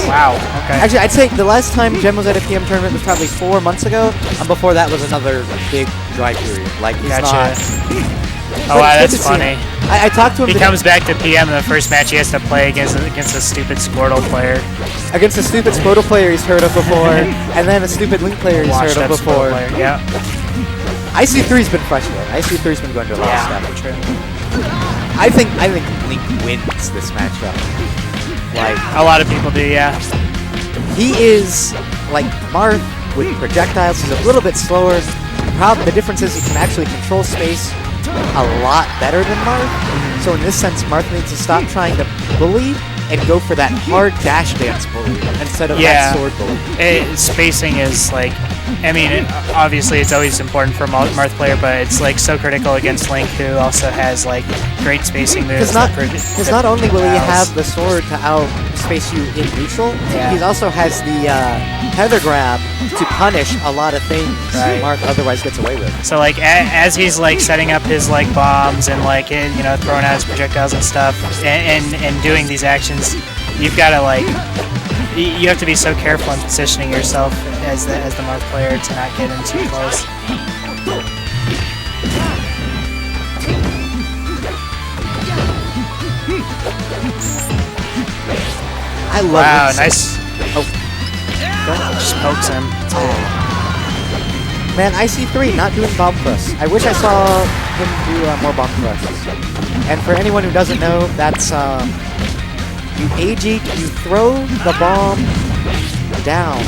Wow, okay. Actually, I'd say the last time Gem was at a PM tournament was probably 4 months ago, and before that was another big dry period. Like, he's not... Oh, wow, that's funny. I talked to him. He comes back to PM in the first match he has to play against a stupid Squirtle player. Against a stupid Squirtle player he's heard of before, and then a stupid Link player he's heard of before. Yeah. Ic3's been fresh though. Ic3's been going to a lot of stuff. True. I think Link wins this matchup. Like, a lot of people do, yeah. He is like Marth with projectiles. He's a little bit slower. The difference is he can actually control space a lot better than Marth. So in this sense, Marth needs to stop trying to bully and go for that hard dash dance bully instead of that sword bully. Spacing is like, I mean, obviously it's always important for a Marth player, but it's like so critical against Link, who also has like great spacing moves. Because not only will he have the sword to outspace you in neutral, he also has the tether grab to punish a lot of things Marth otherwise gets away with. So like as he's like setting up his like bombs and like throwing out his projectiles and stuff and doing these actions, you've got to like you have to be so careful in positioning yourself as the Marth player to not get in too close. I love wow, it. Nice. Just pokes him. Man, Ic3 not doing bomb thrusts. I wish I saw him do more bomb thrusts. And for anyone who doesn't know, that's you throw the bomb down.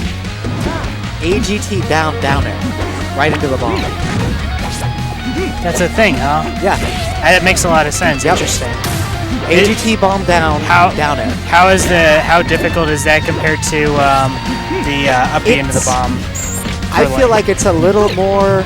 AGT down air. Right into the bomb. That's a thing, huh? Yeah. That makes a lot of sense. Yep. Interesting. AGT bomb down air. How difficult is that compared to the up B into the bomb? I feel like it's a little more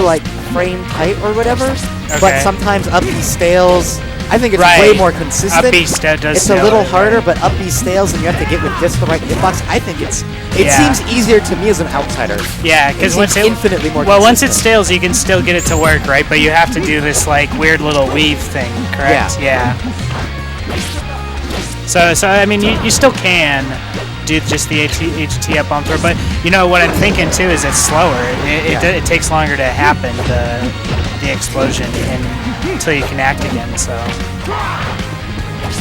like frame tight or whatever. But sometimes up B stales. I think it's way more consistent. Up B does it's a little harder, but up B stales and you have to get with just the right hitbox. I think it seems easier to me as an outsider. Yeah, because once infinitely more. Well, once it stales, you can still get it to work, right? But you have to do this like weird little weave thing, correct? Yeah. So I mean, you still can do just the HT up bomb throw, but you know what I'm thinking too is it's slower. It takes longer to happen, the explosion, until you can act again. So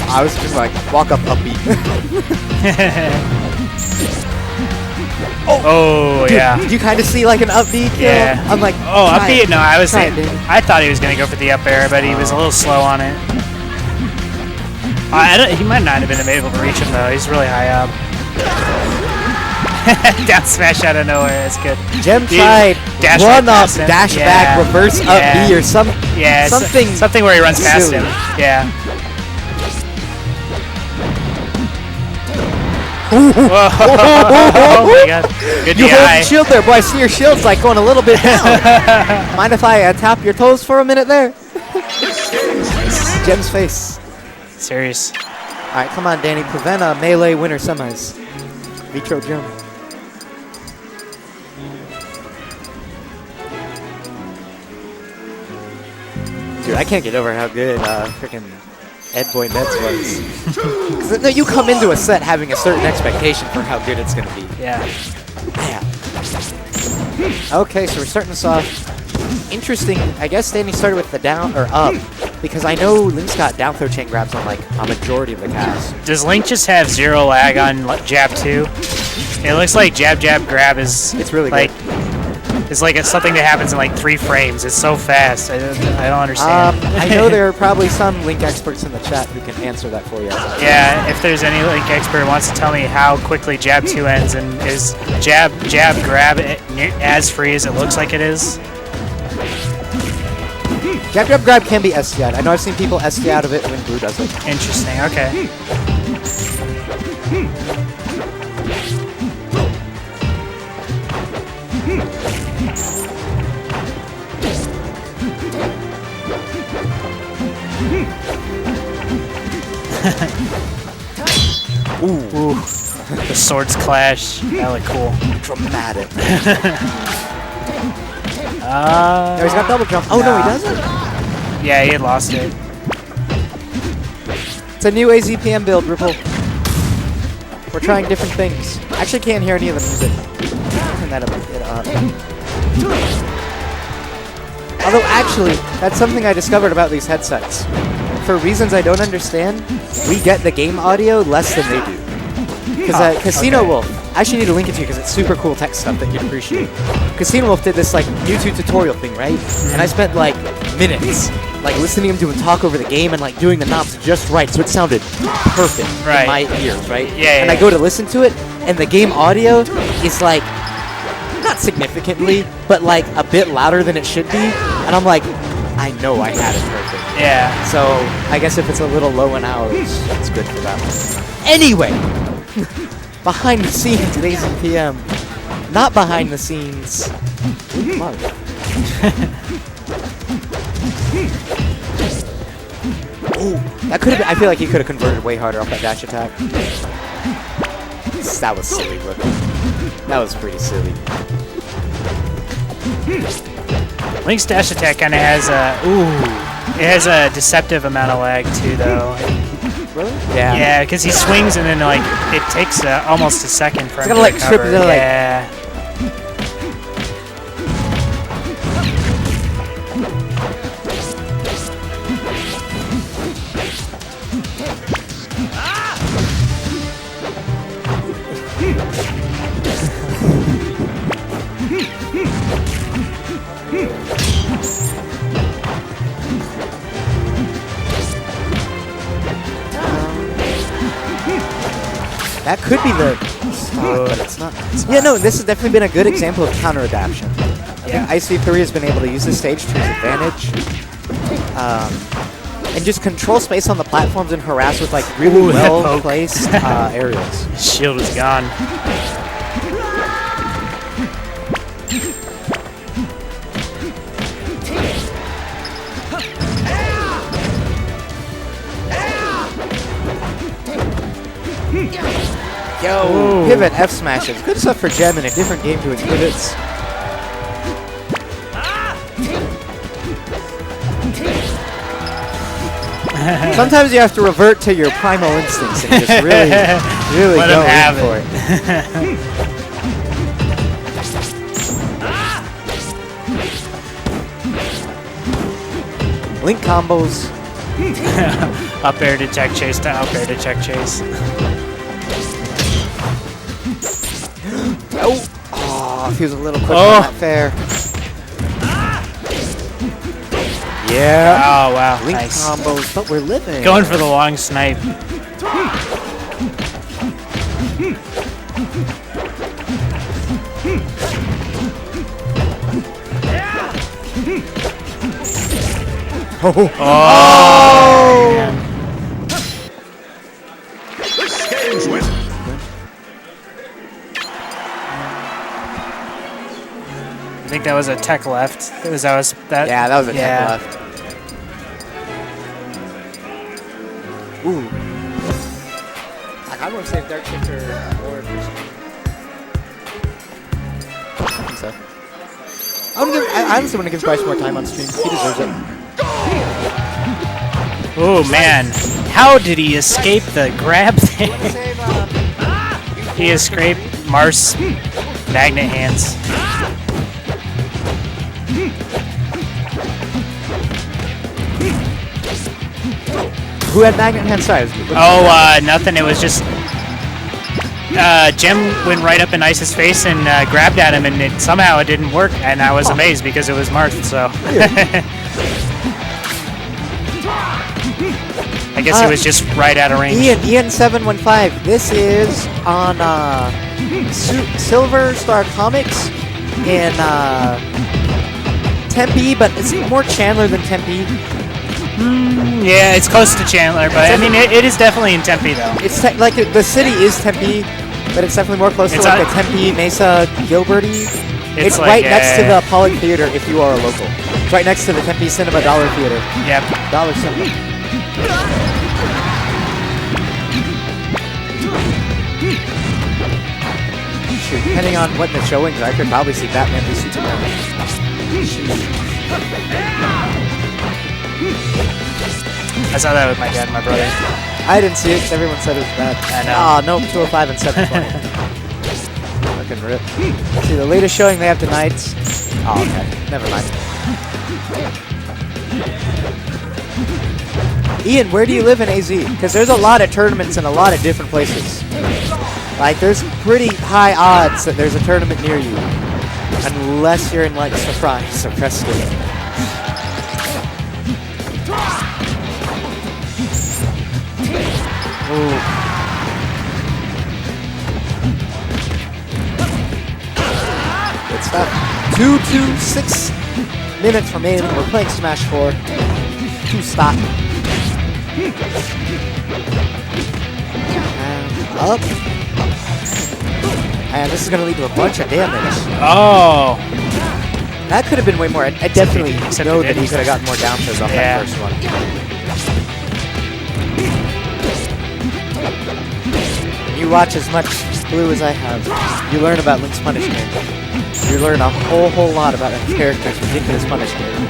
I was just like walk up B. Dude, yeah. Did you kind of see like an up B kill? Yeah. I'm like, up B. No, I thought he was gonna go for the up air, but he was a little slow on it. He might not have been able to reach him though. He's really high up. Down smash out of nowhere. That's good. Gem tried run up, dash back, reverse up B or something. Something where he runs past him. Yeah. Oh my god. Good You DI. hold the shield there, boy. I see your shield's like going a little bit down. Mind if I tap your toes for a minute there? Gem's face. Serious. Alright, come on, Danny. Prevent a melee winner semis. Vitro Gem. Dude, I can't get over how good freaking Ed Boy Neds was. No, you come into a set having a certain expectation for how good it's going to be. Yeah. Okay, so we're starting this off. Interesting. I guess Danny started with the down or up because I know Link's got down throw chain grabs on like a majority of the cast. Does Link just have zero lag on jab 2? It looks like jab grab is really like good. It's like it's something that happens in like 3 frames. It's so fast. I don't understand. I know there are probably some Link experts in the chat who can answer that for you. Yeah, if there's any Link expert who wants to tell me how quickly jab 2 ends and is jab grab as free as it looks like it is. Jab grab can be SDI'd. I know I've seen people SD out of it when Blue does it. Interesting, okay. Ooh. The swords clash. That looked cool. Dramatic. No, he's got double jump. Oh, no, he doesn't? Yeah, he had lost it. It's a new AZPM build, Ripple. We're trying different things. I actually can't hear any of the music. Turn that a bit up. Although actually, that's something I discovered about these headsets. For reasons I don't understand, we get the game audio less than they do. Because Casino Wolf, I actually need to link it to you because it's super cool tech stuff that you'd appreciate. Casino Wolf did this like YouTube tutorial thing, right? And I spent like minutes like listening to him talk over the game and like doing the knobs just right, so it sounded perfect in my ears, right? Yeah. And I go to listen to it, and the game audio is like not significantly, but like a bit louder than it should be. And I'm like, I know I had it perfect. Yeah. So I guess if it's a little low in hours, it's good for that. Anyway, behind the scenes, ladies and PM. Not behind the scenes. Oh, that could have. I feel like he could have converted way harder off that dash attack. That was silly looking. That was pretty silly. Link's dash attack kind of has a it has a deceptive amount of lag too, though. Really? Yeah. Yeah, because he swings and then like it takes almost a second for him to like recover. trip. Like, yeah. That could be the stock, but it's not. Yeah, no, this has definitely been a good example of counter-adaption. Yeah. Ic3 has been able to use this stage to his advantage. And just control space on the platforms and harass with like really well-placed areas. Shield is gone. Yo, pivot F smashes. Good stuff for Gem in a different game doing pivots. Sometimes you have to revert to your primal instincts and just really, really Let go him have in for it. Link combos. Up air to check chase to up air to check chase. Oh, he was a little quick on that fair. Yeah. Oh, wow. Link Nice. combos, but we're living. Going for the long snipe. Oh! Man. This game's win. I think that was a tech left. Yeah, that was a tech left. Ooh. I kind of want to save Dark Shifter or I think so. I honestly want to give Bryce more time on stream. He deserves it. Oh man, how did he escape the grab thing? He escaped Marth's magnet hands. Who had magnet hand size? Oh, nothing. It was just Gem went right up in Ice's face and grabbed at him, and somehow it didn't work. And I was amazed because it was Marth. So I guess he was just right out of range. Ian715. This is on Silver Star Comics in Tempe, but it's more Chandler than Tempe. Yeah, it's close to Chandler, but I mean, it is definitely in Tempe, though. It's like the city is Tempe, but it's definitely more close to like the Tempe, Mesa, Gilberty. It's like, right next to the Pollock Theater if you are a local. It's right next to the Tempe Cinema Dollar Theater. Yep. Dollar Cinema. Shoot, depending on what the showings, I could probably see Batman v Superman. I saw that with my dad and my brother. I didn't see it because everyone said it was bad. I know. Oh, nope, 205 and 720. Fucking rip. See, the latest showing they have tonight. Oh, okay. Never mind. Ian, where do you live in AZ? Because there's a lot of tournaments in a lot of different places. Like, there's pretty high odds that there's a tournament near you. Unless you're in, like, Surprise or Preston. Ooh. Good stuff. 2 to 6 minutes remaining. We're playing Smash 4. 2 stop. And up. And this is going to lead to a bunch of damage. Oh. That could have been way more. I definitely Except know it that he didn't. could have gotten more down throws off Yeah. that first one. You watch as much Blue as I have. You learn about Link's punish game. You learn a whole lot about a character's ridiculous punish game.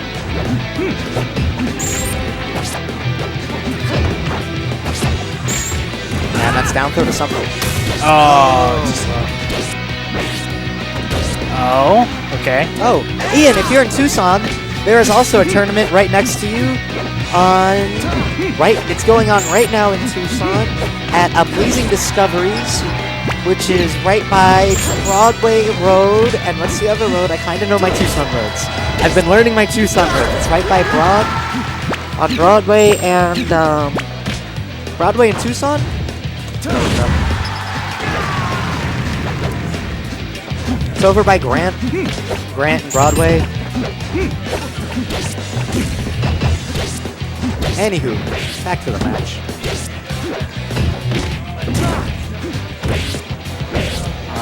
And that's down throw to something. Oh. Oh. Okay. Oh, Ian, if you're in Tucson, there is also a tournament right next to you. It's going on right now in Tucson at Pleasing Discoveries, which is right by Broadway Road. And what's the other road? I kind of know my Tucson roads. I've been learning my Tucson roads. It's right by on Broadway and Broadway and Tucson. It's over by Grant and Broadway. Anywho, back to the match.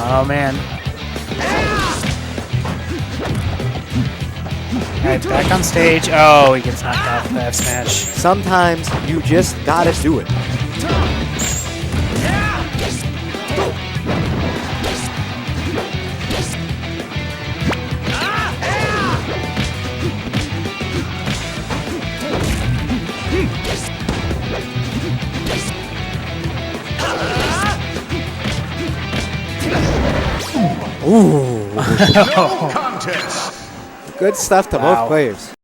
Oh man. Alright, back on stage. Oh, he gets knocked off the F smash. Sometimes you just gotta do it. Ooh. No contest. Good stuff to Wow. both players.